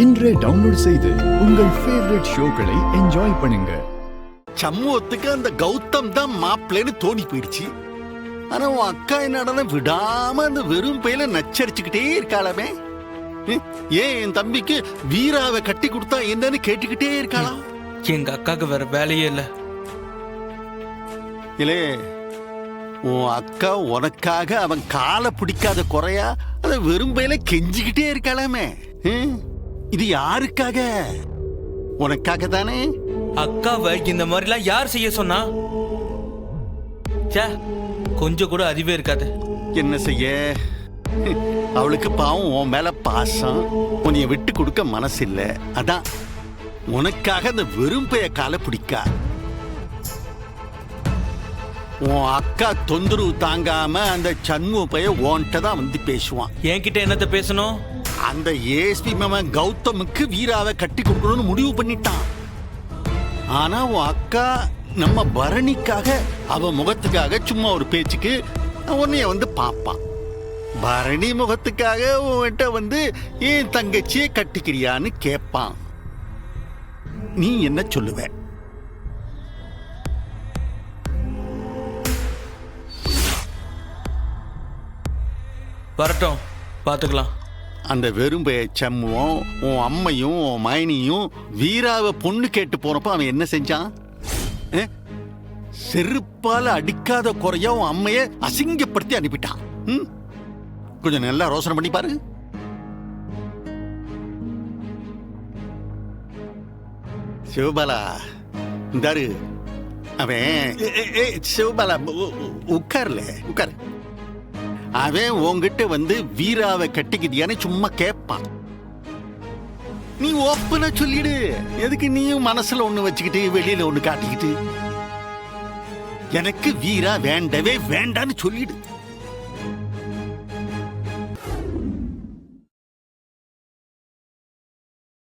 இன்றே டவுன்லோட் செய்து உங்கள் ஃபேவரட் ஷோக்களை என்ஜாய் பண்ணுங்க. சமூகத்துக்கு அந்த கௌதம் தான் மாப்பிள்ளைன்னு தோணி போயிடுச்சு. ஆனா உன் அக்கா என்னடா விடாம அந்த வெறும் பையில நச்சரிச்சுக்கிட்டே இருக்காளமே. ஏன் என் தம்பிக்கு வீராவை கட்டி கொடுத்தா என்னன்னு கேட்டுக்கிட்டே இருக்காளா? எங்க அக்காக்கு வேற வேலையே இல்ல. இல்லே, உன் அக்கா உனக்காக அவன் காலை பிடிக்காத குறையா அத வெறும் பையில கெஞ்சிக்கிட்டே இருக்காளாமே. இது யாருக்காக? உனக்காக தானே. அக்காவை இந்த மாதிரிலாம் யார் செய்ய சொன்னா? கொஞ்சம் கூட அறிவே இருக்காது. என்ன செய்ய, அவளுக்கு பாவம் உன் மேல பாசம், உன்னைய விட்டு கொடுக்க மனசு இல்ல. அதான் உனக்காக அந்த வெறும் பைய காலை பிடிக்கா. உன் அக்கா தொந்தரவு தாங்காம அந்த சண்முக பைய உன்கிட்ட தான் வந்து பேசுவான். என்கிட்ட என்னத்த பேசணும்? அந்த ஏஎஸ்பி மாமன் கௌதமுக்கு வீராவை கட்டி கொடுக்கணும்னு முடிவு பண்ணிட்டான். ஆனா உன் அக்கா நம்ம பரணிக்காக அவ முகத்துக்காக சும்மா ஒரு பேச்சுக்கு உன்னைய வந்து பாப்பான். பரணி முகத்துக்காக உன்கிட்ட வந்து ஏன் தங்கச்சியை கட்டிக்கிறியான்னு கேட்பான். நீ என்ன சொல்லுவ? வரட்டும், பாத்துக்கலாம். அந்த வெறும்பைய சம்முவும் உன் அம்மையும் உன் மைனியும் வீராவை பொண்ணு கேட்டு போனப்போ அவன் என்ன செஞ்சான்? செருப்பால அடிக்காத குறையா உன் அம்மைய அசிங்கப்படுத்தி அனுப்பிட்டான். கொஞ்சம் நல்லா ரோசனை பண்ணி பாரு. சிவபாலா இந்தாரு அவன். சிவபாலா உட்கார்ல, உட்காரு. அவன் உன்கிட்ட வந்து வீராவை கட்டிக்கிட்டியான்னு சும்மா கேட்பான். நீ ஓப்பனா சொல்லிடு. எதுக்கு நீயும் மனசுல ஒண்ணு வச்சுக்கிட்டு வெளியில ஒண்ணு காட்டிக்கிட்டு? எனக்கு வீரா வேண்டவே வேண்டான்னு சொல்லிடு.